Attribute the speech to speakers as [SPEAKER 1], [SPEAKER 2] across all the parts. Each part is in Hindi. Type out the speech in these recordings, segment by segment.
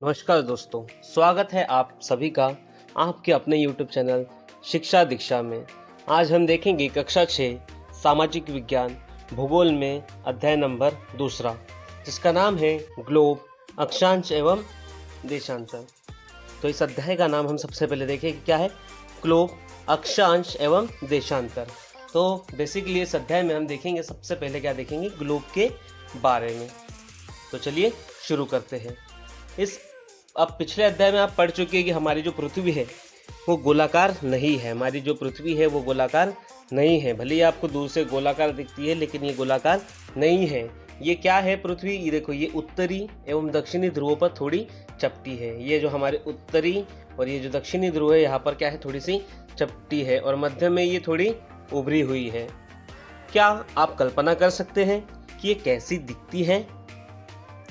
[SPEAKER 1] नमस्कार दोस्तों, स्वागत है आप सभी का आपके अपने YouTube चैनल शिक्षा दीक्षा में। आज हम देखेंगे कक्षा 6 सामाजिक विज्ञान भूगोल में अध्याय नंबर 2 जिसका नाम है ग्लोब, अक्षांश एवं देशांतर। तो इस अध्याय का नाम हम सबसे पहले देखें कि क्या है ग्लोब, अक्षांश एवं देशांतर। तो बेसिकली इस अध्याय में हम देखेंगे सबसे पहले क्या देखेंगे ग्लोब के बारे में। तो चलिए शुरू करते हैं। अब पिछले अध्याय में आप पढ़ चुके हैं कि हमारी जो पृथ्वी है वो गोलाकार नहीं है। हमारी जो पृथ्वी है वो गोलाकार नहीं है, भले ही आपको दूर से गोलाकार दिखती है लेकिन ये गोलाकार नहीं है। ये क्या है पृथ्वी, ये देखो, ये उत्तरी एवं दक्षिणी ध्रुवों पर थोड़ी चपटी है। ये जो हमारे उत्तरी और ये जो दक्षिणी ध्रुव है यहाँ पर क्या है, थोड़ी सी चपटी है और मध्य में ये थोड़ी उभरी हुई है। क्या आप कल्पना कर सकते हैं कि ये कैसी दिखती है?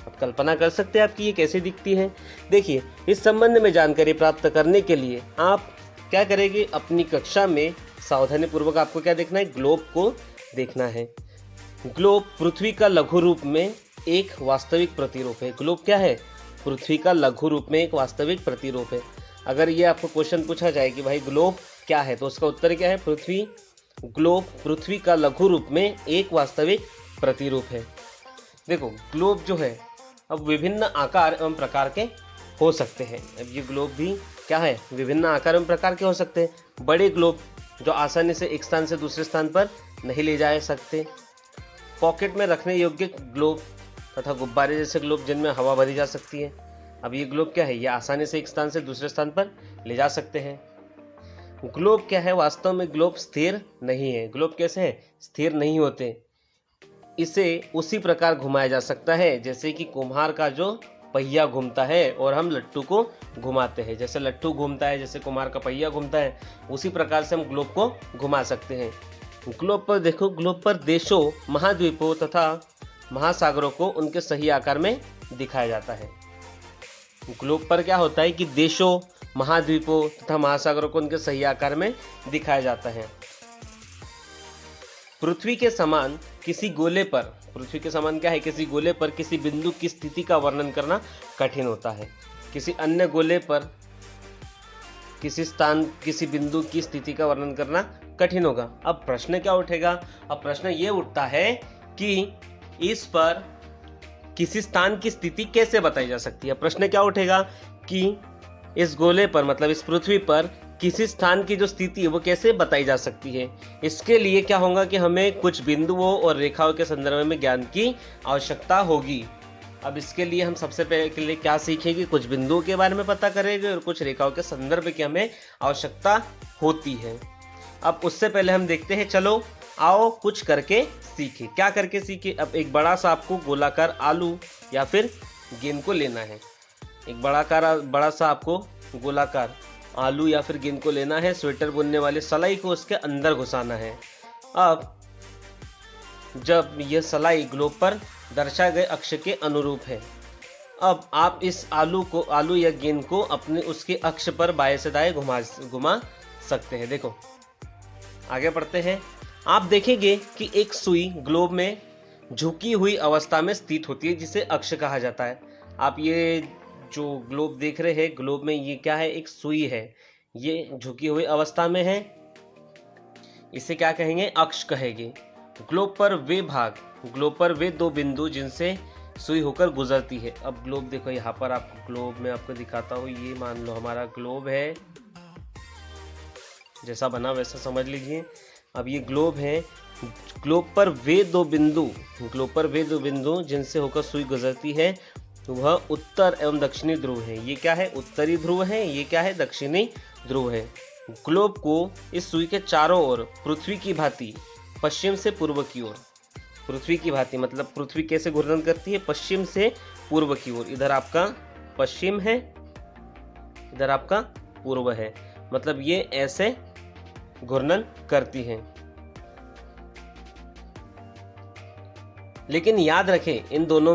[SPEAKER 1] आप कल्पना कर सकते हैं आपकी ये कैसे दिखती है। देखिए, इस संबंध में जानकारी प्राप्त करने के लिए आप क्या करेंगे, अपनी कक्षा में सावधानी पूर्वक आपको क्या देखना है, ग्लोब को देखना है। ग्लोब पृथ्वी का लघु रूप में एक वास्तविक प्रतिरूप है। ग्लोब क्या है, पृथ्वी का लघु रूप में एक वास्तविक प्रतिरूप है। अगर ये आपको क्वेश्चन पूछा जाए कि भाई ग्लोब क्या है, तो उसका उत्तर क्या है, पृथ्वी। ग्लोब पृथ्वी का लघु रूप में एक वास्तविक प्रतिरूप है। देखो, ग्लोब जो है अब विभिन्न आकार एवं प्रकार के हो सकते हैं। अब ये ग्लोब भी क्या है, विभिन्न आकार एवं प्रकार के हो सकते हैं। बड़े ग्लोब जो आसानी से एक स्थान से दूसरे स्थान पर नहीं ले जा सकते, पॉकेट में रखने योग्य ग्लोब तथा गुब्बारे जैसे ग्लोब जिनमें हवा भरी जा सकती है। अब ये ग्लोब क्या है, ये आसानी से एक स्थान से दूसरे स्थान पर ले जा सकते हैं। ग्लोब क्या है, वास्तव में ग्लोब स्थिर नहीं है। ग्लोब कैसे है, स्थिर नहीं होते। इसे उसी प्रकार घुमाया जा सकता है जैसे कि कुम्हार का जो पहिया घूमता है और हम लट्टू को घुमाते हैं। जैसे लट्टू घूमता है, जैसे कुम्हार का पहिया घूमता है, उसी प्रकार से हम ग्लोब को घुमा सकते हैं। ग्लोब पर देखो, ग्लोब पर देशों, महाद्वीपों तथा महासागरों को उनके सही आकार में दिखाया जाता है। ग्लोब पर क्या होता है कि देशों, महाद्वीपों तथा महासागरों को उनके सही आकार में दिखाया जाता है। पृथ्वी के समान किसी गोले पर, पृथ्वी के समान क्या है, किसी गोले पर किसी बिंदु की स्थिति का वर्णन करना कठिन होता है। किसी अन्य गोले पर किसी स्थान, किसी बिंदु की स्थिति का वर्णन करना कठिन होगा। अब प्रश्न क्या उठेगा, अब प्रश्न ये उठता है कि इस पर किसी स्थान की स्थिति कैसे बताई जा सकती है। प्रश्न क्या उठेगा कि इस गोले पर, मतलब इस पृथ्वी पर किसी स्थान की जो स्थिति है वो कैसे बताई जा सकती है। इसके लिए क्या होगा कि हमें कुछ बिंदुओं और रेखाओं के संदर्भ में ज्ञान की आवश्यकता होगी। अब इसके लिए हम सबसे पहले क्या सीखेंगे, कुछ बिंदुओं के बारे में पता करेंगे और कुछ रेखाओं के संदर्भ की हमें आवश्यकता होती है। अब उससे पहले हम देखते हैं, चलो आओ कुछ करके सीखें। क्या करके सीखें, अब एक बड़ा सा आपको गोलाकार आलू या फिर गेंद को लेना है। एक बड़ा सा आपको गोलाकार आलू या फिर गेंद को लेना है। स्वेटर बुनने वाली सलाई को उसके अंदर घुसाना है। अब जब यह सलाई ग्लोब पर दर्शाए गए अक्ष के अनुरूप है, अब आप इस आलू या गेंद को अपने उसके अक्ष पर बाएं से दाएं घुमा सकते हैं। देखो, आगे बढ़ते हैं। आप देखेंगे कि एक सुई ग्लोब में झुकी हुई अवस्था में स्थित होती है जिसे अक्ष कहा जाता है। आप ये जो ग्लोब देख रहे हैं, ग्लोब में ये क्या है, एक सुई है। ये झुकी हुई अवस्था में है, इसे क्या कहेंगे, अक्ष कहेंगे। ग्लोब पर वे दो बिंदु जिनसे सुई होकर गुजरती है। अब ग्लोब देखो, यहाँ पर आपको ग्लोब में आपको दिखाता हूँ। ये मान लो हमारा ग्लोब है, जैसा बना वैसा समझ लीजिए। अब ये ग्लोब है, ग्लोब पर वे दो बिंदु जिनसे होकर सुई गुजरती है वह उत्तर एवं दक्षिणी ध्रुव है। ये क्या है, उत्तरी ध्रुव है, ये क्या है, दक्षिणी ध्रुव है। ग्लोब को इस सुई के चारों ओर पृथ्वी की भांति पश्चिम से पूर्व की ओर, पृथ्वी की भांति मतलब पृथ्वी कैसे घूर्णन करती है, पश्चिम से पूर्व की ओर। इधर आपका पश्चिम है, इधर आपका पूर्व है, मतलब ये ऐसे घूर्णन करती है। लेकिन याद रखें, इन दोनों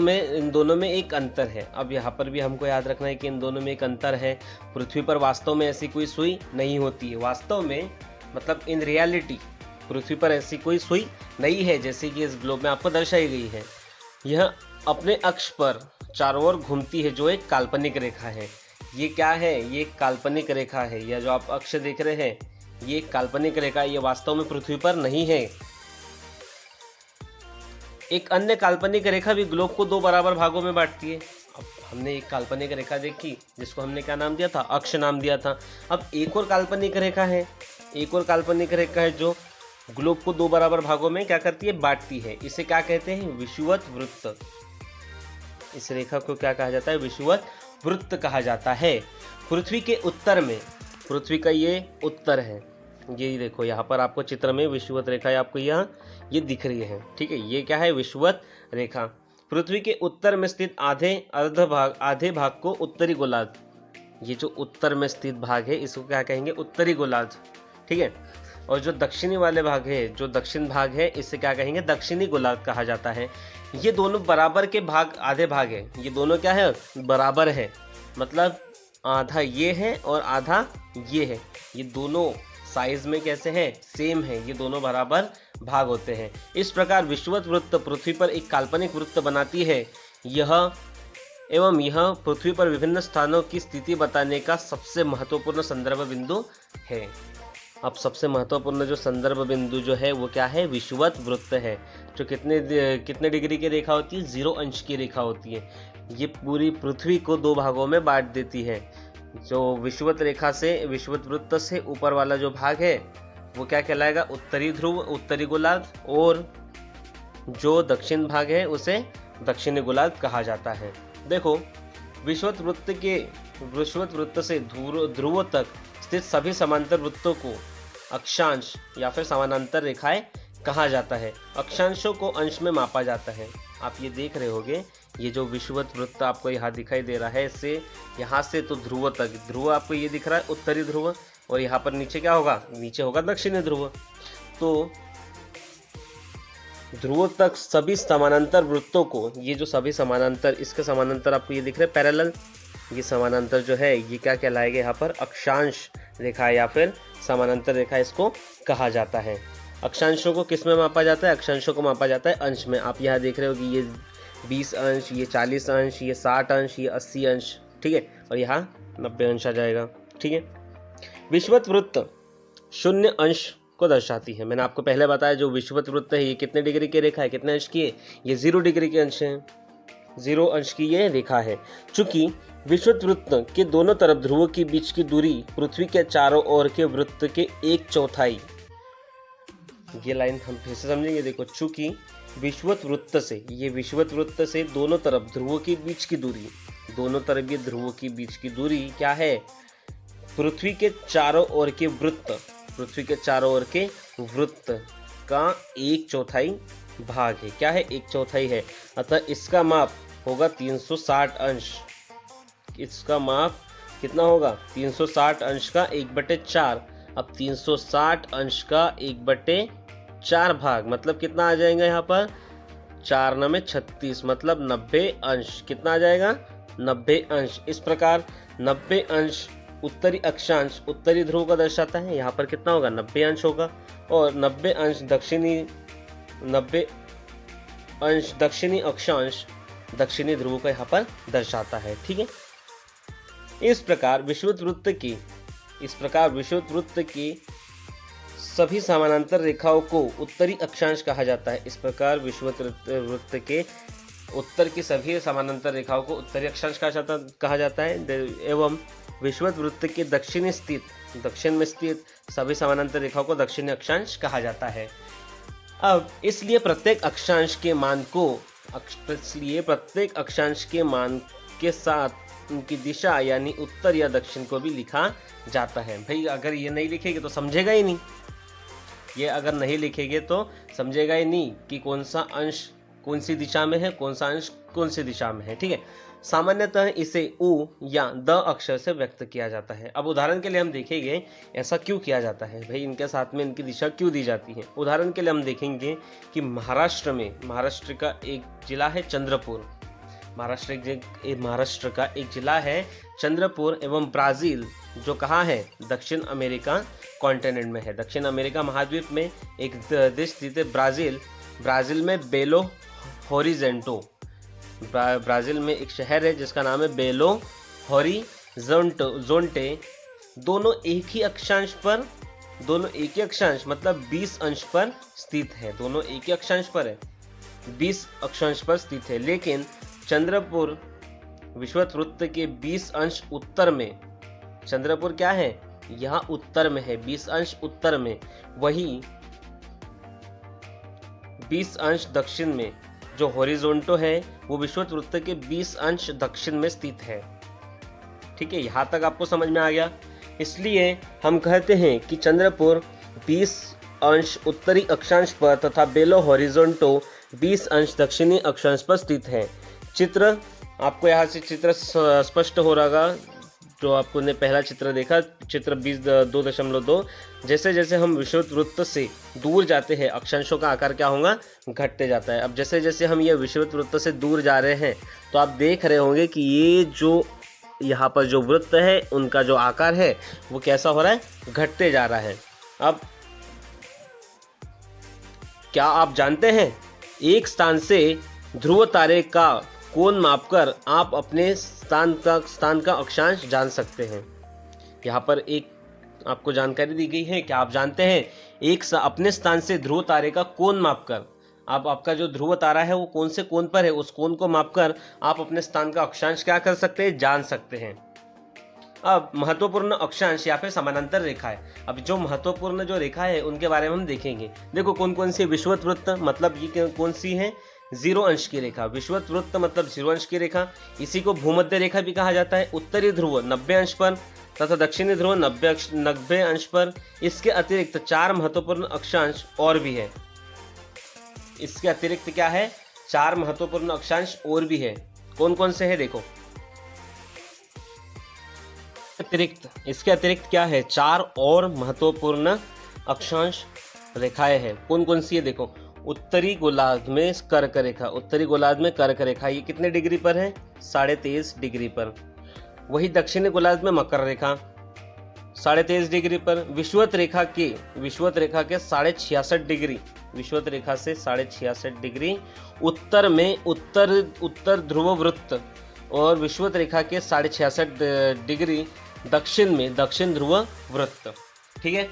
[SPEAKER 1] में एक अंतर है। अब यहाँ पर भी हमको याद रखना है कि इन दोनों में एक अंतर है। पृथ्वी पर वास्तव में ऐसी कोई सुई नहीं होती है। वास्तव में मतलब इन रियलिटी पृथ्वी पर ऐसी कोई सुई नहीं है जैसे कि इस ग्लोब में आपको दर्शाई गई है। यह अपने अक्ष पर चारों ओर घूमती है, जो एक काल्पनिक रेखा है। ये क्या है? ये एक काल्पनिक रेखा है। यह जो आप अक्ष देख रहे हैं, ये एक काल्पनिक रेखा, ये वास्तव में पृथ्वी पर नहीं है। एक अन्य काल्पनिक रेखा भी ग्लोब को 2 बराबर भागों में बांटती है। अब हमने एक काल्पनिक रेखा देखी जिसको हमने क्या नाम दिया था? अक्ष नाम दिया था। अब एक और काल्पनिक रेखा है, एक और काल्पनिक रेखा है जो ग्लोब को 2 बराबर भागों में क्या करती है? बांटती है। इसे क्या कहते हैं? विषुवत वृत्त। इस रेखा को क्या कहा जाता है? विषुवत वृत्त कहा जाता है। पृथ्वी के उत्तर में, पृथ्वी का ये उत्तर है, ये देखो यहाँ पर आपको चित्र में विषुवत रेखा है, आपको यहाँ ये दिख रही है, ठीक है। ये क्या है? विषुवत रेखा। पृथ्वी के उत्तर में स्थित आधे भाग को उत्तरी गोलार्ध, ये जो उत्तर में स्थित भाग है इसको क्या कहेंगे? उत्तरी गोलार्ध, ठीक है। और जो दक्षिणी वाले भाग है, जो दक्षिण भाग है, इसे क्या कहेंगे? दक्षिणी गोलार्ध कहा जाता है। ये दोनों बराबर के भाग, आधे भाग है, ये दोनों क्या है? बराबर है। मतलब आधा ये है और आधा ये है। ये दोनों साइज में कैसे हैं? सेम है। ये दोनों बराबर भाग होते हैं। इस प्रकार विषुवत वृत्त पृथ्वी पर एक काल्पनिक वृत्त बनाती है। यह पृथ्वी पर विभिन्न स्थानों की स्थिति बताने का सबसे महत्वपूर्ण संदर्भ बिंदु है। अब सबसे महत्वपूर्ण जो संदर्भ बिंदु जो है वो क्या है? विषुवत वृत्त है, जो कितने डिग्री की रेखा होती है? 0 अंश की रेखा होती है। ये पूरी पृथ्वी को 2 भागों में बांट देती है। जो विषुवत रेखा से, विषुवत वृत्त से ऊपर वाला जो भाग है वो क्या कहलाएगा? उत्तरी ध्रुव, उत्तरी गोलार्ध, और जो दक्षिण भाग है उसे दक्षिणी गोलार्ध कहा जाता है। देखो, विषुवत वृत्त से ध्रुव तक स्थित सभी समांतर वृत्तों को अक्षांश या फिर समानांतर रेखाएं कहा जाता है। अक्षांशों को अंश में मापा जाता है। आप ये देख रहे होंगे, ये जो विषुवत वृत्त आपको यहाँ दिखाई दे रहा है, इससे यहाँ से तो ध्रुव तक, ध्रुव आपको ये दिख रहा है उत्तरी ध्रुव, और यहाँ पर नीचे क्या होगा? नीचे होगा दक्षिणी ध्रुव। तो ध्रुव तक सभी समानांतर वृत्तों को, ये जो सभी समानांतर, इसके समानांतर आपको ये दिख रहा है पैरेलल, ये समानांतर जो है ये क्या कहलाएगा? यहाँ पर अक्षांश रेखा या फिर समानांतर रेखा इसको कहा जाता है। अक्षांशों को किस में मापा जाता है? अक्षांशों को मापा जाता है अंश में। आप यहाँ देख रहे हो कि ये 20 अंश, ये 40 अंश, ये 60 अंश, ये 80 अंश, ठीक है, और यहाँ 90 अंश आ जाएगा, ठीक है। विषुवत वृत्त 0 अंश को दर्शाती है। मैंने आपको पहले बताया जो विषुवत वृत्त है ये कितने डिग्री की रेखा है? कितने अंश की है? ये 0 डिग्री के अंश है, 0 अंश की ये रेखा है। चूंकि विषुवत वृत्त के दोनों तरफ ध्रुवों के बीच की दूरी पृथ्वी के चारों ओर के वृत्त के 1/4, ये लाइन हम फिर से समझेंगे। देखो, चूंकि विषुवत वृत्त से, ये विषुवत वृत्त से दोनों तरफ ध्रुवों के बीच की दूरी, दोनों तरफ ये ध्रुवों के बीच की दूरी क्या है? पृथ्वी के चारों ओर के वृत्त, पृथ्वी के चारों ओर के वृत्त का 1/4 भाग है। क्या है? 1/4 है। अतः इसका माप होगा 360 अंश। इसका माप कितना होगा? 360 अंश का 1/4। अब 360 अंश का 1/4 भाग मतलब कितना आ जाएगा? यहाँ पर 4 9 में 36, मतलब 90 अंश। कितना आ जाएगा? 90 अंश। इस प्रकार 90 अंश उत्तरी अक्षांश, उत्तरी ध्रुव का दर्शाता है। यहाँ पर कितना होगा? 90 अंश होगा। और 90 अंश दक्षिणी अक्षांश, दक्षिणी ध्रुव का यहाँ पर दर्शाता है, ठीक है। इस प्रकार विषुवत वृत्त की सभी समानांतर रेखाओं को उत्तरी अक्षांश कहा जाता है। इस प्रकार विषुवत वृत्त के उत्तर की सभी समानांतर रेखाओं को उत्तरी अक्षांश कहा जाता है, एवं विषुवत वृत्त के दक्षिण में स्थित सभी समानांतर रेखाओं को दक्षिणी अक्षांश कहा जाता है। अब इसलिए प्रत्येक अक्षांश के मान के साथ उनकी दिशा यानी उत्तर या दक्षिण को भी लिखा जाता है। भाई अगर ये नहीं लिखेंगे तो समझेगा ही नहीं, ये अगर नहीं लिखेंगे तो समझेगा ही नहीं कि कौन सा अंश कौन सी दिशा में है, कौन सा अंश कौन सी दिशा में है, ठीक है। सामान्यतः इसे उ या द अक्षर से व्यक्त किया जाता है। अब उदाहरण के लिए हम देखेंगे ऐसा क्यों किया जाता है, भाई इनके साथ में इनकी दिशा क्यों दी जाती है। उदाहरण के लिए हम देखेंगे कि महाराष्ट्र का एक जिला है चंद्रपुर, महाराष्ट्र का एक जिला है चंद्रपुर, एवं ब्राज़ील जो कहाँ है? दक्षिण अमेरिका कॉन्टिनेंट में है। दक्षिण अमेरिका महाद्वीप में एक देश स्थित है ब्राज़ील में बेलो होरिजेंटो, ब्राज़ील में एक शहर है जिसका नाम है बेलो होरिज़ोंटे। दोनों एक ही अक्षांश मतलब 20 अंश पर स्थित है। दोनों एक ही अक्षांश पर है, 20 अक्षांश पर स्थित है। लेकिन चंद्रपुर विषुवत वृत्त के 20 अंश उत्तर में, चंद्रपुर क्या है, यहाँ उत्तर में है, 20 अंश उत्तर में, वही 20 अंश दक्षिण में। जो हॉरिजॉन्टो है वो विषुवत वृत्त के 20 अंश दक्षिण में स्थित है। ठीक है, यहाँ तक आपको समझ में आ गया। इसलिए हम कहते हैं कि चंद्रपुर 20 अंश उत्तरी अक्षांश पर तथा बेलो हॉरिजॉन्टो 20 अंश दक्षिणी अक्षांश पर स्थित है। चित्र आपको यहाँ से चित्र स्पष्ट हो रहा, जो आपको ने पहला चित्र देखा, चित्र 2.2। जैसे जैसे हम विषुवत वृत्त से दूर जाते हैं अक्षांशों का आकार क्या होगा, घटते जाता है। अब जैसे जैसे हम ये विषुवत वृत्त से दूर जा रहे हैं तो आप देख रहे होंगे कि ये जो यहाँ पर जो वृत्त है उनका जो आकार है वो कैसा हो रहा है, घटते जा रहा है। अब क्या आप जानते हैं, एक स्थान से ध्रुव तारे का कोण मापकर आप अपने स्थान का अक्षांश जान सकते हैं। यहाँ पर एक आपको जानकारी दी गई है कि आप जानते हैं अपने स्थान से ध्रुव तारे का कोण मापकर आप आपका जो ध्रुव तारा है वो कौन से कोण पर है, उस कोण को मापकर आप अपने स्थान का अक्षांश क्या कर सकते हैं, जान सकते हैं। अब महत्वपूर्ण अक्षांश या फिर समानांतर रेखा है। अब जो महत्वपूर्ण जो रेखा है उनके बारे में हम देखेंगे। देखो कौन कौन सी विषुवत वृत्त, मतलब ये कौन सी है, 0 अंश की रेखा। विषुवत वृत्त मतलब 0 अंश की रेखा। इसी को भूमध्य रेखा भी कहा जाता है। उत्तरी ध्रुव 90 अंश पर तथा दक्षिणी ध्रुव 90 अंश पर। इसके अतिरिक्त 4 महत्वपूर्ण अक्षांश और भी है। इसके अतिरिक्त क्या है, 4 महत्वपूर्ण अक्षांश और भी है। कौन कौन से है देखो, इसके अतिरिक्त क्या है, 4 और महत्वपूर्ण अक्षांश रेखाएं हैं। कौन कौन सी है देखो, उत्तरी गोलार्ध में कर्क रेखा, उत्तरी गोलार्ध में कर्क रेखा, ये कितने डिग्री पर है, 23.5 डिग्री पर। वही दक्षिणी गोलार्ध में मकर रेखा 23.5 डिग्री पर। विषुवत रेखा के 66.5 डिग्री, विषुवत रेखा से 66.5 डिग्री उत्तर में उत्तर ध्रुव वृत्त, और विषुवत रेखा के 66.5 डिग्री दक्षिण में दक्षिण ध्रुव वृत्त। ठीक है।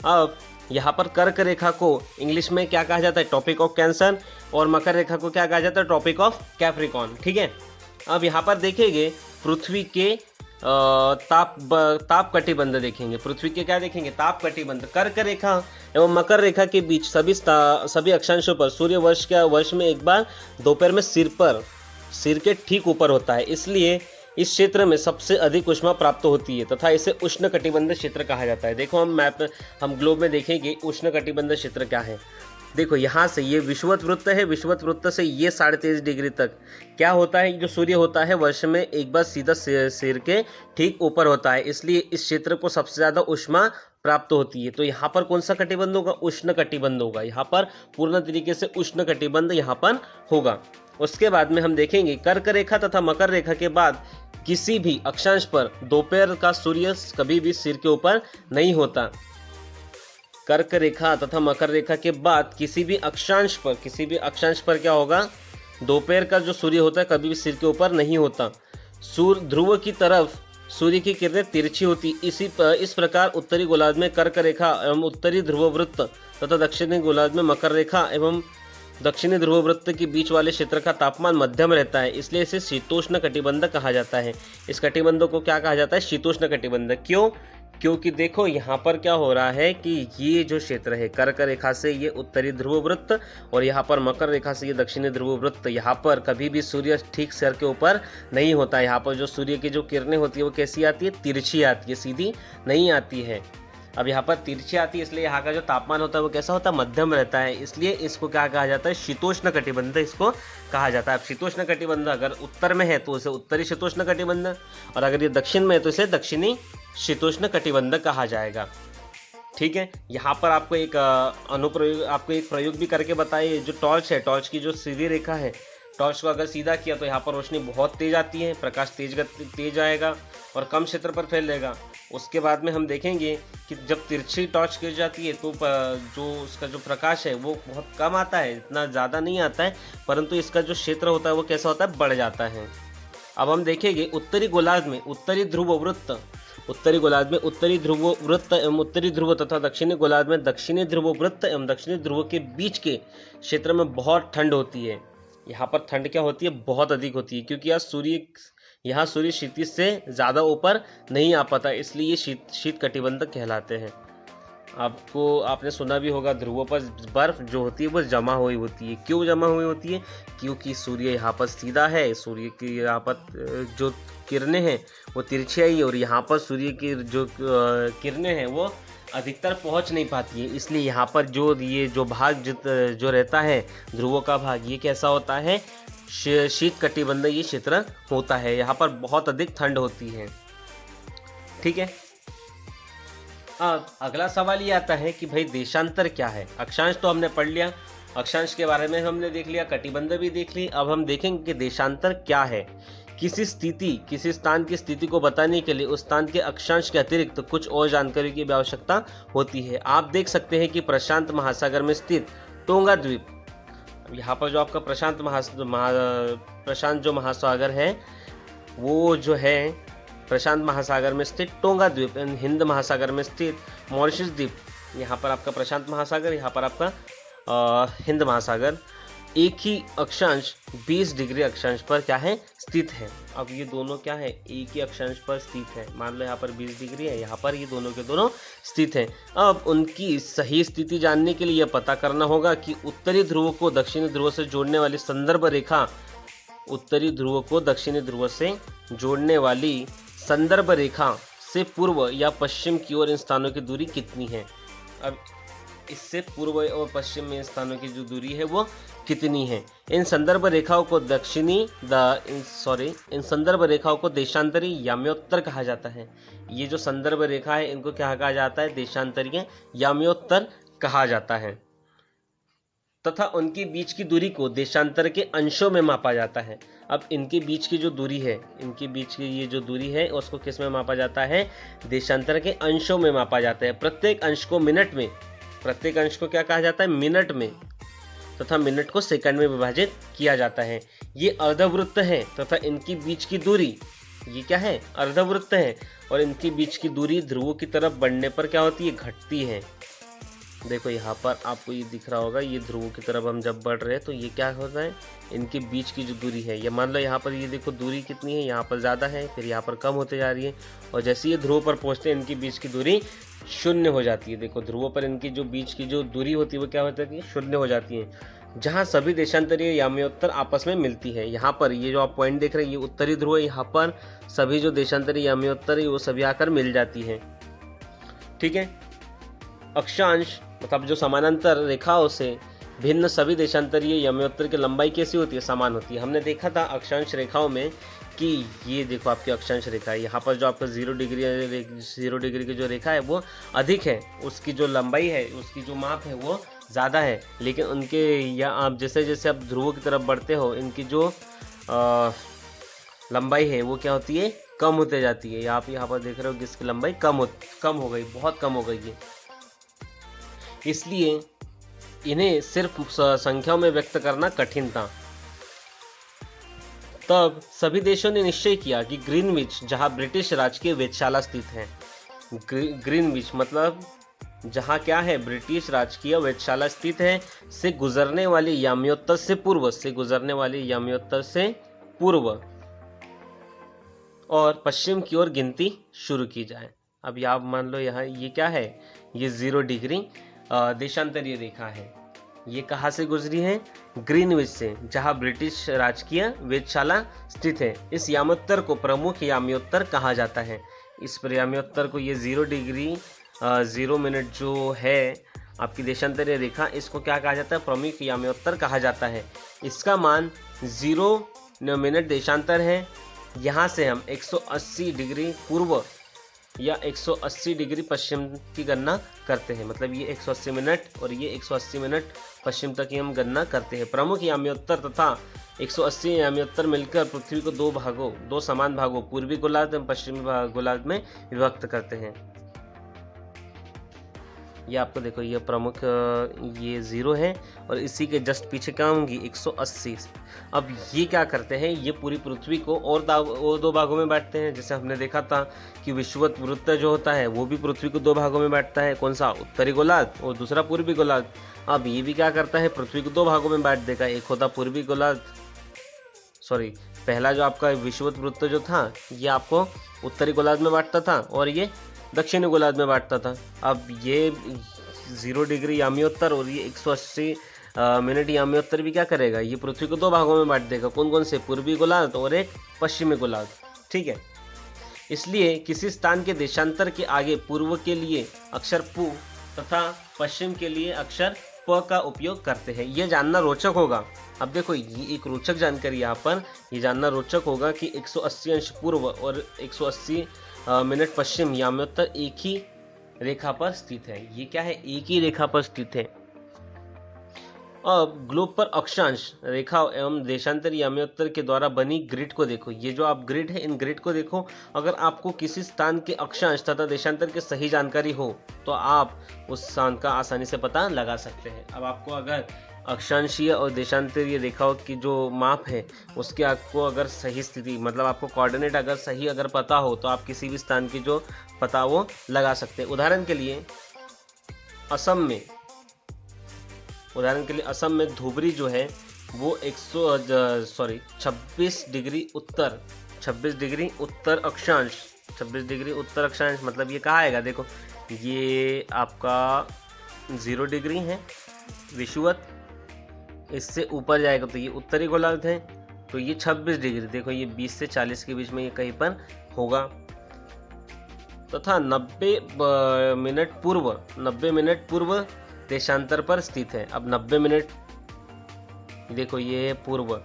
[SPEAKER 1] अब यहाँ पर कर्क रेखा को इंग्लिश में क्या कहा जाता है, ट्रॉपिक ऑफ कैंसर, और मकर रेखा को क्या कहा जाता है, ट्रॉपिक ऑफ कैप्रिकॉर्न। ठीक है। अब यहाँ पर देखेंगे पृथ्वी के ताप कटिबंध देखेंगे। पृथ्वी के क्या देखेंगे, ताप कटिबंध। कर्क रेखा एवं मकर रेखा के बीच सभी अक्षांशों पर सूर्य वर्ष में एक बार दोपहर में सिर के ठीक ऊपर होता है। इसलिए इस क्षेत्र में सबसे अधिक ऊष्मा प्राप्त होती है तथा इसे उष्ण कटिबंध क्षेत्र कहा जाता है। देखो हम ग्लोब में देखेंगे उष्ण कटिबंध क्षेत्र क्या है। देखो यहाँ से ये विषुवत वृत्त है, विषुवत वृत्त से ये 23.5 डिग्री तक क्या होता है, जो सूर्य होता है वर्ष में एक बार सीधा सिर के ठीक ऊपर होता है। इसलिए इस क्षेत्र को सबसे ज़्यादा ऊष्मा प्राप्त होती है। तो यहाँ पर कौन सा कटिबंध होगा, उष्ण कटिबंध होगा। यहाँ पर पूर्ण तरीके से उष्ण कटिबंध यहाँ पर होगा। उसके बाद में हम देखेंगे कर्क रेखा तथा मकर रेखा के बाद किसी भी अक्षांश पर दोपहर का सूर्य कभी भी सिर के ऊपर नहीं होता। कर्क रेखा तथा मकर रेखा के बाद किसी भी अक्षांश पर क्या होगा, दोपहर का जो सूर्य होता है कभी भी सिर के ऊपर नहीं होता। सूर्य ध्रुव की तरफ सूर्य की किरणें तिरछी होती। इस प्रकार उत्तरी गोलार्ध में कर्क रेखा एवं उत्तरी ध्रुव वृत्त तथा दक्षिणी गोलार्ध में मकर रेखा एवं दक्षिणी ध्रुव वृत्त के बीच वाले क्षेत्र का तापमान मध्यम रहता है। इसलिए इसे शीतोष्ण कटिबंध कहा जाता है। इस कटिबंध को क्या कहा जाता है, शीतोष्ण कटिबंध। क्यों, क्योंकि देखो यहाँ पर क्या हो रहा है कि ये जो क्षेत्र है कर्क रेखा से ये उत्तरी ध्रुव वृत्त और यहाँ पर मकर रेखा से ये दक्षिणी ध्रुव वृत्त, यहाँ पर कभी भी सूर्य ठीक सिर के ऊपर नहीं होता। यहाँ पर जो सूर्य की जो किरणें होती है वो कैसी आती है, तिरछी आती है, सीधी नहीं आती है। अब यहाँ पर तिरछी आती है, इसलिए यहाँ का जो तापमान होता है वो कैसा होता है, मध्यम रहता है। इसलिए इसको क्या कहा जाता है, शीतोष्ण कटिबंध इसको कहा जाता है। अब शीतोष्ण कटिबंध अगर उत्तर में है तो इसे उत्तरी शीतोष्ण कटिबंध, और अगर ये दक्षिण में है तो इसे दक्षिणी शीतोष्ण कटिबंध कहा जाएगा। ठीक है। यहाँ पर आपको एक प्रयोग भी करके बताइए। जो टॉर्च है, टॉर्च की जो सीधी रेखा है, टॉर्च को अगर सीधा किया तो यहाँ पर रोशनी बहुत तेज आती है, प्रकाश तेज आएगा और कम क्षेत्र पर फैलेगा। उसके बाद में हम देखेंगे कि जब तिरछी टॉर्च गिर जाती है तो जो उसका जो प्रकाश है वो बहुत कम आता है, इतना ज़्यादा नहीं आता है, परंतु इसका जो क्षेत्र होता है वो कैसा होता है, बढ़ जाता है। अब हम देखेंगे उत्तरी गोलार्ध में उत्तरी ध्रुव वृत्त, उत्तरी गोलार्ध में उत्तरी ध्रुव वृत्त एवं उत्तरी ध्रुव तथा दक्षिणी गोलार्ध में दक्षिणी ध्रुव वृत्त एवं दक्षिणी ध्रुव के बीच के क्षेत्र में बहुत ठंड होती है। यहाँ पर ठंड क्या होती है, बहुत अधिक होती है, क्योंकि यहाँ सूर्य क्षितिज से ज़्यादा ऊपर नहीं आ पाता, इसलिए ये शीत कटिबंध कहलाते हैं। आपने सुना भी होगा ध्रुवों पर बर्फ जो होती है वो जमा हुई होती है। क्यों जमा हुई होती है, क्योंकि सूर्य यहाँ पर सीधा है, सूर्य की यहाँ पर जो किरणें हैं वो तिरछी आई और यहाँ पर सूर्य की जो किरणें हैं वो अधिकतर पहुँच नहीं पाती है, इसलिए यहाँ पर ये जो भाग जो रहता है ध्रुवों का भाग, ये कैसा होता है, शीत कटिबंध ये क्षेत्र होता है। यहाँ पर बहुत अधिक ठंड होती है। ठीक है, अब अगला सवाल ये आता है कि भाई देशांतर क्या है। अक्षांश तो हमने पढ़ लिया, अक्षांश के बारे में हमने देख लिया, कटिबंध भी देख ली। अब हम देखेंगे कि देशांतर क्या है। किसी स्थान की स्थिति को बताने के लिए उस स्थान के अक्षांश के अतिरिक्त कुछ और जानकारी की भी आवश्यकता होती है। आप देख सकते हैं कि प्रशांत महासागर में स्थित टोंगा द्वीप, यहाँ पर जो आपका प्रशांत जो महासागर है वो जो है प्रशांत महासागर में स्थित टोंगा द्वीप, हिंद महासागर में स्थित मॉरिशस द्वीप, यहाँ पर आपका प्रशांत महासागर, यहाँ पर आपका हिंद महासागर, एक ही अक्षांश 20 डिग्री अक्षांश पर क्या है, स्थित है। अब ये दोनों क्या है, एक ही अक्षांश पर स्थित है। मान लो यहाँ पर 20 डिग्री है, यहाँ पर ये दोनों के दोनों स्थित हैं। अब उनकी सही स्थिति जानने के लिए यह पता करना होगा कि उत्तरी ध्रुव को दक्षिणी ध्रुव से जोड़ने वाली संदर्भ रेखा, उत्तरी ध्रुव को दक्षिणी ध्रुव से जोड़ने वाली संदर्भ रेखा से पूर्व या पश्चिम की ओर इन स्थानों की दूरी कितनी है। अब इससे पूर्व और पश्चिम में स्थानों की जो दूरी है वो कितनी है। इन संदर्भ रेखाओं को इन संदर्भ रेखाओं को देशांतरी याम्योत्तर कहा जाता है। ये जो संदर्भ रेखा है इनको क्या कहा जाता है, देशांतरीय याम्योत्तर कहा जाता है। तथा उनके बीच की दूरी को देशांतर के अंशों में मापा जाता है। अब इनके बीच की जो दूरी है, इनके बीच की ये जो दूरी है उसको किस में मापा जाता है, देशांतर के अंशों में मापा जाता है। प्रत्येक अंश को मिनट में, प्रत्येक अंश को क्या कहा जाता है, मिनट में, तथा मिनट को सेकंड में विभाजित किया जाता है। ये अर्धवृत्त है तथा इनकी बीच की दूरी, ये क्या है, अर्धवृत्त है, और इनके बीच की दूरी ध्रुवों की तरफ बढ़ने पर क्या होती है, घटती है। देखो यहाँ पर आपको ये दिख रहा होगा, ये ध्रुवों की तरफ हम जब बढ़ रहे हैं तो ये क्या होता है, इनके बीच की जो दूरी है, ये मान लो यहाँ पर ये देखो दूरी कितनी है, यहाँ पर ज़्यादा है, फिर यहाँ पर कम होते जा रही है, और जैसे ये ध्रुव पर पहुँचते हैं इनकी बीच की दूरी शून्य हो जाती है। देखो ध्रुवों पर इनकी जो बीच की जो दूरी होती है वो क्या होता है कि शून्य हो जाती है, जहाँ सभी देशांतरीय याम्योत्तर आपस में मिलती है। यहाँ पर ये जो आप पॉइंट देख रहे हैं ये उत्तरी ध्रुव है, यहाँ पर सभी जो देशांतरीय याम्योत्तर है वो सभी आकर मिल जाती है। ठीक है, अक्षांश मतलब जो समानांतर रेखाओं से भिन्न सभी देशांतरीय याम्योत्तर की लंबाई कैसी होती है, समान होती है। हमने देखा था अक्षांश रेखाओं में कि ये देखो आपकी अक्षांश रेखा है, यहाँ पर जो आपका 0 डिग्री की जो रेखा है वो अधिक है, उसकी जो लंबाई है, उसकी जो माप है वो ज़्यादा है। लेकिन उनके या आप जैसे जैसे आप ध्रुवों की तरफ बढ़ते हो इनकी जो लंबाई है वो क्या होती है, कम होते जाती है। आप यहाँ पर देख रहे हो कि इसकी लंबाई कम हो गई, बहुत कम हो गई है। इसलिए इन्हें सिर्फ संख्याओं में व्यक्त करना कठिन था। तब सभी देशों ने निश्चय किया कि ग्रीनविच, जहां ब्रिटिश राज की वेधशाला स्थित है, ग्रीनविच मतलब जहां क्या है, ब्रिटिश राज की वेधशाला स्थित है, से गुजरने वाली याम्योत्तर से पूर्व और पश्चिम की ओर गिनती शुरू की जाए। अब आप मान लो यहाँ ये क्या है, ये 0 डिग्री देशांतरीय रेखा है। ये कहाँ से गुजरी है, ग्रीनविच से, जहाँ ब्रिटिश राजकीय वेधशाला स्थित है। इस याम्योत्तर को प्रमुख याम्योत्तर कहा जाता है। इस याम्योत्तर को ये 0 डिग्री 0 मिनट जो है आपकी देशांतरीय रेखा, इसको क्या कहा जाता है, प्रमुख याम्योत्तर कहा जाता है। इसका मान 0 मिनट देशांतर है। यहाँ से हम 180 डिग्री पूर्व या 180 डिग्री पश्चिम की गणना करते हैं। मतलब ये 180 मिनट और ये 180 मिनट पश्चिम तक की हम गणना करते हैं। प्रमुख याम्योत्तर तथा 180 याम्योत्तर मिलकर पृथ्वी को दो समान भागों पूर्वी गोलार्ध एवं पश्चिमी गोलार्ध में विभक्त करते हैं। ये आपको देखो, ये प्रमुख ये 0 है और इसी के जस्ट पीछे क्या होंगी 180। अब ये क्या करते हैं, ये पूरी पृथ्वी को और दो भागों में बांटते हैं। जैसे हमने देखा था कि विषुवत वृत्त जो होता है वो भी पृथ्वी को 2 भागों में बांटता है। कौन सा, उत्तरी गोलार्ध और दूसरा पूर्वी गोलार्ध। अब ये भी क्या करता है, पृथ्वी को 2 भागों में बांट देगा। एक होता पूर्वी गोलार्ध, पहला जो आपका विषुवत वृत्त जो था ये आपको उत्तरी गोलार्ध में बांटता था और ये दक्षिणी गोलार्ध में बांटता था। अब ये 0 डिग्री याम्योत्तर और ये 180 मिनट याम्योत्तर भी क्या करेगा, ये पृथ्वी को 2 भागों में बांट देगा। कौन कौन से, पूर्वी गोलार्ध और एक पश्चिमी गोलार्ध। ठीक है, इसलिए किसी स्थान के देशांतर के आगे पूर्व के लिए अक्षर पु तथा पश्चिम के लिए अक्षर प का उपयोग करते हैं। यह जानना रोचक होगा। अब देखो, ये एक रोचक जानकारी यहाँ पर ये जानना रोचक होगा कि 180 अंश पूर्व और 180 मिनट पश्चिम याम्योत्तर एक ही रेखा पर स्थित है। ये क्या है, एक ही रेखा पर स्थित है। अब ग्लोब पर अक्षांश रेखा एवं देशांतर याम्योत्तर के द्वारा बनी ग्रिड को देखो। ये जो आप ग्रिड है, इन ग्रिड को देखो। अगर आपको किसी स्थान के अक्षांश तथा देशांतर की सही जानकारी हो तो आप उस स्थान का आसानी से पता लगा सकते हैं। अब आपको अगर अक्षांशीय और देशांतरीय रेखाओं की जो माप है उसके आपको अगर सही स्थिति, मतलब आपको कोऑर्डिनेट अगर सही अगर पता हो तो आप किसी भी स्थान की जो पता वो लगा सकते हैं। उदाहरण के लिए असम में धुबरी जो है वो 26 डिग्री उत्तर अक्षांश मतलब ये कहाँ आएगा, देखो ये आपका 0 डिग्री है विषुवत, इससे ऊपर जाएगा तो ये उत्तरी गोलार्ध है, तो ये 26 डिग्री, देखो ये 20 से 40 के बीच में ये कहीं पर होगा। तथा 90 मिनट पूर्व देशांतर पर स्थित है। अब 90 मिनट देखो, ये पूर्व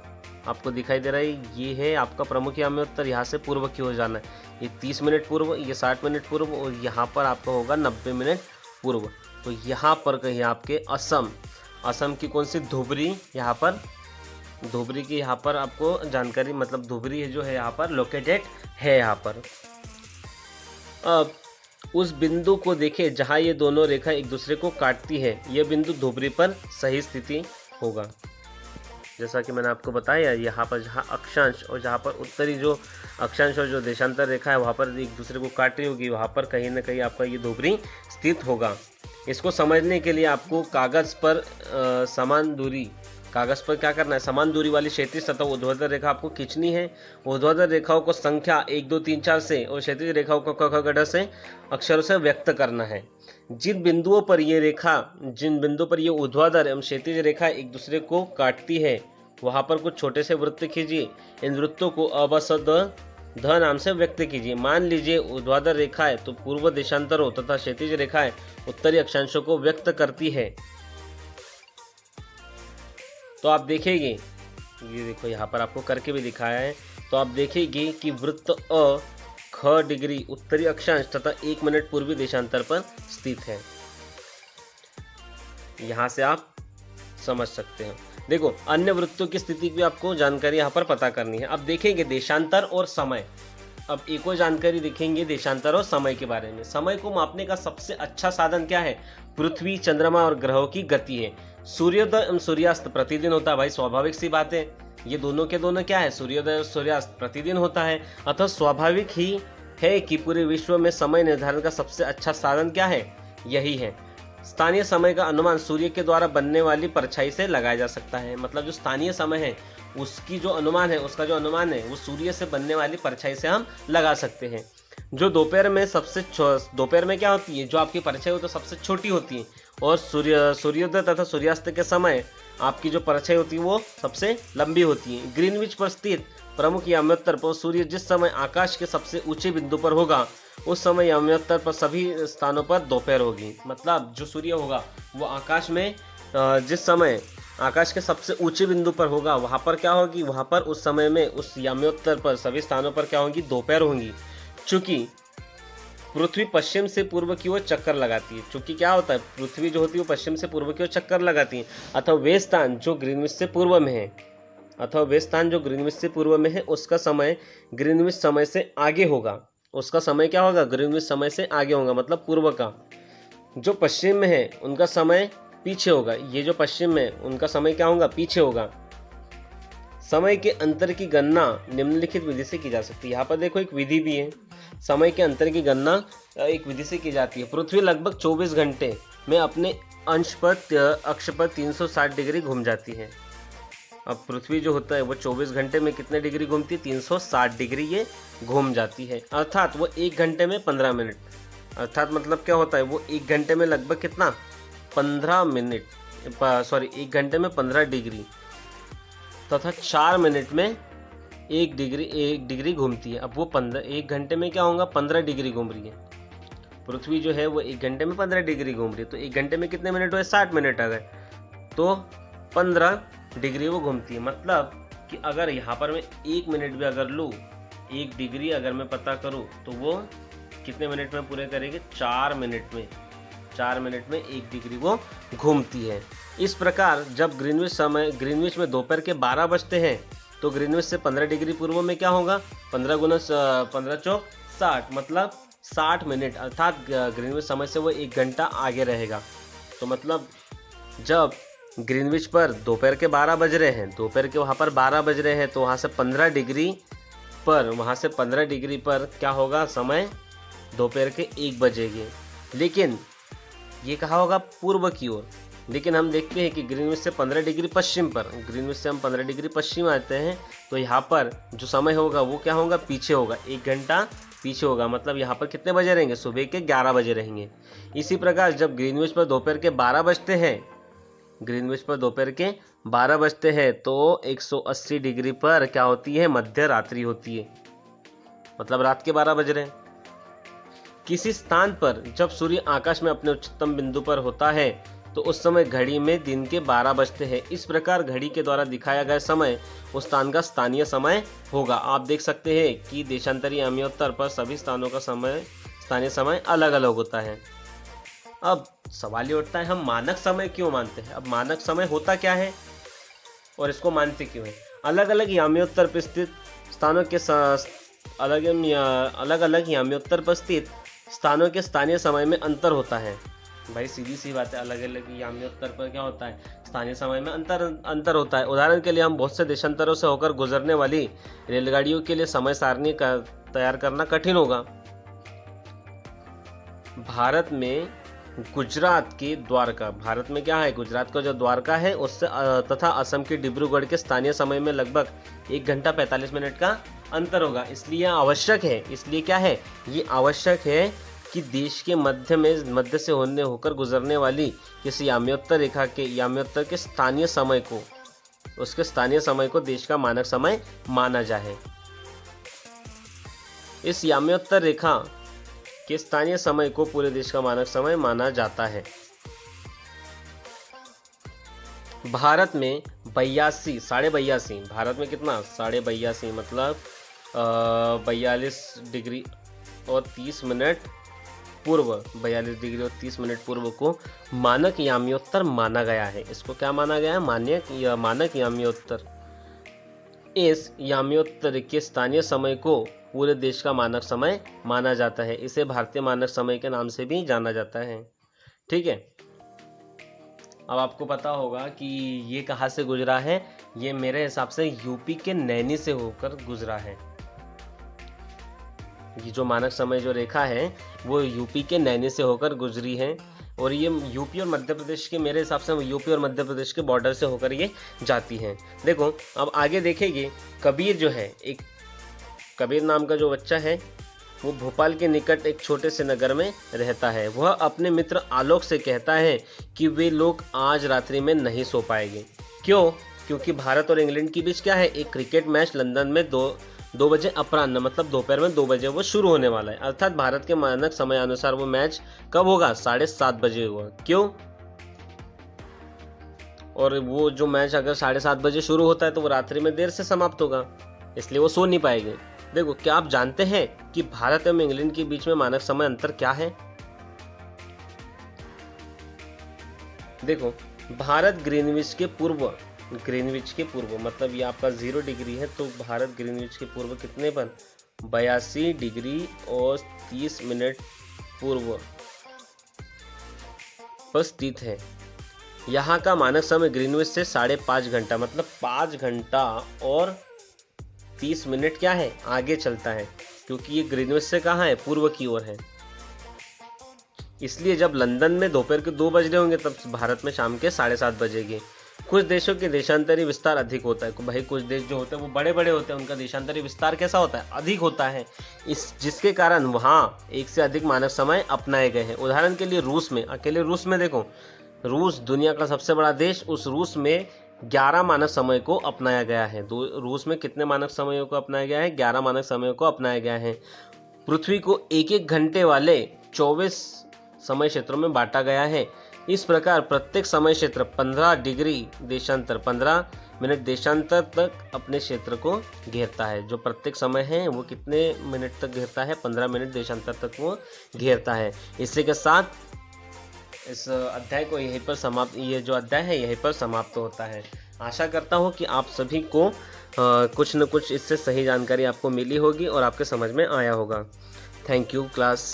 [SPEAKER 1] आपको दिखाई दे रहा है, ये है आपका प्रमुख याम्योत्तर, यहाँ से पूर्व की ओर जाना है। ये 30 मिनट पूर्व, ये 60 मिनट पूर्व और यहाँ पर आपका होगा 90 मिनट पूर्व। तो यहाँ पर कहीं आपके असम की कौन सी, धुबरी, यहाँ पर धुबरी की यहाँ पर आपको जानकारी, मतलब धुबरी जो है यहाँ पर लोकेटेड है यहाँ पर। अब उस बिंदु को देखें जहाँ ये दोनों रेखा एक दूसरे को काटती है, यह बिंदु धुबरी पर सही स्थिति होगा। जैसा कि मैंने आपको बताया, यहाँ पर जहाँ अक्षांश और जहाँ पर उत्तरी जो अक्षांश और जो देशांतर रेखा है वहाँ पर एक दूसरे को काट रही होगी, वहाँ पर कहीं ना कहीं आपका ये धुबरी स्थित होगा। इसको समझने के लिए आपको कागज़ पर क्या करना है, समान दूरी वाली क्षैतिज तथा ऊर्ध्वाधर रेखा आपको खींचनी है। ऊर्ध्वाधर रेखाओं को संख्या 1 2 3 4 से और क्षैतिज रेखाओं को क ख ग से अक्षरों से व्यक्त करना है। जिन बिंदुओं पर ये ऊर्ध्वाधर एवं क्षैतिज रेखा एक दूसरे को काटती है वहां पर कुछ छोटे से वृत्त कीजिए। इन वृत्तों को ध नाम से व्यक्त कीजिए। मान लीजिए ऊर्ध्वाधर रेखाएं तो पूर्व देशांतरों तथा क्षैतिज रेखाएं उत्तरी अक्षांशों को व्यक्त करती है। तो आप देखेंगे, ये देखो यहाँ पर आपको करके भी दिखाया है, तो आप देखेंगे कि वृत्त ख डिग्री उत्तरी अक्षांश तथा 1 मिनट पूर्वी देशांतर पर स्थित है। यहाँ से आप समझ सकते हैं। देखो, अन्य वृत्तों की स्थिति की आपको जानकारी यहाँ पर पता करनी है। अब देखेंगे देशांतर और समय। अब एक और जानकारी देखेंगे देशांतर और समय के बारे में। समय को मापने का सबसे अच्छा साधन क्या है? पृथ्वी, चंद्रमा और ग्रहों की गति है। सूर्योदय एवं सूर्यास्त प्रतिदिन होता है, भाई स्वाभाविक सी बात है, ये दोनों के दोनों क्या है, सूर्योदय और सूर्यास्त प्रतिदिन होता है। अतः स्वाभाविक ही है कि पूरे विश्व में समय निर्धारण का सबसे अच्छा साधन क्या है? यही है। स्थानीय समय का अनुमान सूर्य के द्वारा बनने वाली परछाई से लगाया जा सकता है। मतलब जो स्थानीय समय है उसका जो अनुमान है वो सूर्य से बनने वाली परछाई से हम लगा सकते हैं। जो दोपहर में क्या होती है, जो आपकी परछाई होती है सबसे छोटी होती है, और सूर्योदय तथा सूर्यास्त के समय आपकी जो परछाई होती है वो सबसे लंबी होती है। ग्रीनविच पर स्थित प्रमुख याम्योत्तर पर सूर्य जिस समय आकाश के सबसे ऊंचे बिंदु पर होगा उस समय याम्योत्तर पर सभी स्थानों पर दोपहर होगी। मतलब जो सूर्य होगा वो आकाश में जिस समय आकाश के सबसे ऊंचे बिंदु पर होगा वहाँ पर क्या होगी, वहाँ पर उस समय में उस याम्योत्तर पर सभी स्थानों पर क्या होगी, दोपहर होंगी। चूँकि पृथ्वी पश्चिम से पूर्व की ओर चक्कर लगाती है। चूंकि क्या होता है, पृथ्वी जो होती है वो पश्चिम से पूर्व की ओर चक्कर लगाती है, अथवा वे स्थान जो ग्रीनविच से पूर्व में है, अथवा वे स्थान जो ग्रीनविच से पूर्व में है उसका समय ग्रीनविच समय से आगे होगा। उसका समय क्या होगा, ग्रीनविच समय से आगे होगा, मतलब पूर्व का। जो पश्चिम में है उनका समय पीछे होगा। ये जो पश्चिम में उनका समय क्या होगा, पीछे होगा। समय के अंतर की गणना निम्नलिखित विधि से की जा सकती है। यहाँ पर देखो एक विधि भी है, समय के अंतर की गणना एक विधि से की जाती है। पृथ्वी लगभग 24 घंटे में अपने अक्ष पर 360 डिग्री घूम जाती है। अब पृथ्वी जो होता है वो 24 घंटे में कितने डिग्री घूमती है, 360 डिग्री ये घूम जाती है। अर्थात वो 1 घंटे में 15 मिनट, अर्थात मतलब क्या होता है, वो 1 घंटे में लगभग कितना, 15 मिनट, सॉरी 1 घंटे में 15 डिग्री तथा 4 मिनट में 1 डिग्री घूमती है। अब वो 1 घंटे में क्या होगा, 15 डिग्री घूम रही है। पृथ्वी जो है वो 1 घंटे में 15 डिग्री घूम रही है, तो 1 घंटे में कितने मिनट हुए, 60 मिनट आ गए, तो 15 डिग्री वो घूमती है। मतलब कि अगर यहाँ पर मैं 1 मिनट भी अगर लूँ, 1 डिग्री अगर मैं पता करूँ, तो वो कितने मिनट में पूरे करेंगे, 4 मिनट में। 4 मिनट में 1 डिग्री वो घूमती है। इस प्रकार जब ग्रीनविच में दोपहर के 12 बजते हैं तो ग्रीनविच से 15 डिग्री पूर्व में क्या होगा, 15 गुना 15 चौक 60, मतलब 60 मिनट, अर्थात ग्रीनविच समय से वो 1 घंटा आगे रहेगा। तो मतलब जब ग्रीनविच पर दोपहर के 12 बज रहे हैं, दोपहर के वहाँ पर 12 बज रहे हैं, तो वहाँ से 15 डिग्री पर क्या होगा, समय दोपहर के 1 बजेंगे। लेकिन ये कहा होगा पूर्व की ओर, लेकिन हम देखते हैं कि ग्रीनविच से 15 डिग्री पश्चिम पर, ग्रीनविच से हम 15 डिग्री पश्चिम आते हैं, तो यहाँ पर जो समय होगा वो क्या होगा, पीछे होगा, 1 घंटा पीछे होगा। मतलब यहाँ पर कितने बजे रहेंगे, सुबह के 11 बजे रहेंगे। इसी प्रकार जब ग्रीनविच पर दोपहर के 12 बजते हैं, ग्रीनविच पर दोपहर के 12 बजते हैं, तो 180 डिग्री पर क्या होती है, मध्य रात्रि होती है, मतलब रात के 12 बज रहे हैं। किसी स्थान पर जब सूर्य आकाश में अपने उच्चतम बिंदु पर होता है तो उस समय घड़ी में दिन के 12 बजते हैं। इस प्रकार घड़ी के द्वारा दिखाया गया समय उस स्थान का स्थानीय समय होगा। आप देख सकते हैं कि देशांतरी यामियोत्तर पर सभी स्थानों का समय, स्थानीय समय अलग अलग होता है। अब सवाल ये उठता है, हम मानक समय क्यों मानते हैं। अब मानक समय होता क्या है और इसको मानते क्यों है। अलग अलग यामियोत्तर पर स्थित स्थानों के अलग अलग यामियोत्तर पर स्थित स्थानों के स्थानीय समय में अंतर होता है। भाई सीधी सी बात है, अलग अलग यामियोत्तर पर क्या होता है, स्थानीय समय में अंतर होता है। उदाहरण के लिए हम बहुत से देशांतरों से होकर गुजरने वाली रेलगाड़ियों के लिए समय सारणी तैयार करना कठिन होगा। भारत में गुजरात के द्वारका, भारत में क्या है, गुजरात का जो द्वारका है उससे तथा असम के डिब्रूगढ़ के स्थानीय समय में लगभग 1 घंटा 45 मिनट का अंतर होगा। इसलिए आवश्यक है, इसलिए क्या है, ये आवश्यक है कि देश के मध्य से होकर गुजरने वाली किसी यामियोत्तर रेखा के यामियोत्तर के स्थानीय समय को, उसके स्थानीय समय को देश का मानक समय माना जाए। इस यामियोत्तर रेखा के स्थानीय समय को पूरे देश का मानक समय माना जाता है। भारत में 82 भारत में कितना, 82 मतलब 42 डिग्री और 30 मिनट पूर्व, 42 डिग्री और 30 मिनट पूर्व को मानक यामियोत्तर माना गया है। इसको क्या माना गया है, मानक यामियोत्तर। इस यामियोत्तर के स्थानीय समय को पूरे देश का मानक समय माना जाता है। इसे भारतीय मानक समय के नाम से भी जाना जाता है। ठीक है, अब आपको पता होगा कि ये कहाँ से गुजरा है। ये मेरे हिसाब से यूपी के नैनी से होकर गुजरा है। ये जो मानक समय जो रेखा है वो यूपी के नैनी से होकर गुजरी है, और ये यूपी और मध्य प्रदेश के, मेरे हिसाब से यूपी और मध्य प्रदेश के बॉर्डर से होकर ये जाती हैं। देखो अब आगे देखेंगे, कबीर जो है, एक कबीर नाम का जो बच्चा है वो भोपाल के निकट एक छोटे से नगर में रहता है। वह अपने मित्र आलोक से कहता है कि वे लोग आज रात्रि में नहीं सो पाएंगे। क्यों? क्योंकि भारत और इंग्लैंड के बीच क्या है, एक क्रिकेट मैच लंदन में 2 बजे अपराह्न, मतलब दोपहर में 2 बजे वो शुरू होने वाला है। अर्थात भारत के मानक समय अनुसार वो मैच कब होगा, 7:30 बजे होगा। क्यों? और वो जो मैच अगर 7:30 बजे शुरू होता है तो वो रात्रि में देर से समाप्त होगा, इसलिए वो सो नहीं पाएंगे। देखो, क्या आप जानते हैं कि भारत एवं इंग्लैंड के बीच में मानक समय अंतर क्या है? देखो, भारत ग्रीनविच के पूर्व मतलब ये आपका 0 डिग्री है, तो भारत ग्रीनविच के पूर्व कितने पर 82 डिग्री और 30 मिनट पूर्व पर स्थित है। यहाँ का मानक समय ग्रीनविच से 5.5 घंटा मतलब 5 घंटा और 30 मिनट क्या है आगे चलता है, क्योंकि ये ग्रीनविच से कहाँ है, पूर्व की ओर है। इसलिए जब लंदन में दोपहर के 2 बज रहे होंगे तब भारत में शाम के 7:30 बजेंगे। कुछ देशों के देशांतरी विस्तार अधिक होता है। भाई कुछ देश जो होते हैं वो बड़े बड़े होते हैं, उनका देशांतरी विस्तार कैसा होता है, अधिक होता है, जिसके कारण वहाँ एक से अधिक मानक समय अपनाए गए हैं। उदाहरण के लिए रूस में, अकेले रूस में देखो, रूस दुनिया का सबसे बड़ा देश, उस रूस में 11 मानक समय को अपनाया गया है। रूस में कितने मानक समयों को अपनाया गया है? 11 मानक समयों को अपनाया गया है। पृथ्वी को एक एक घंटे वाले 24 समय क्षेत्रों में बांटा गया है। इस प्रकार प्रत्येक समय क्षेत्र 15 डिग्री देशांतर 15 मिनट देशांतर तक अपने क्षेत्र को घेरता है। जो प्रत्येक समय है वो कितने मिनट तक घेरता है? 15 मिनट देशांतर तक वो घेरता है। इसी के साथ इस अध्याय को यहीं पर समाप्त, ये जो अध्याय है यहीं पर समाप्त होता है। आशा करता हूँ कि आप सभी को कुछ न कुछ इससे सही जानकारी आपको मिली होगी और आपके समझ में आया होगा। Thank you class.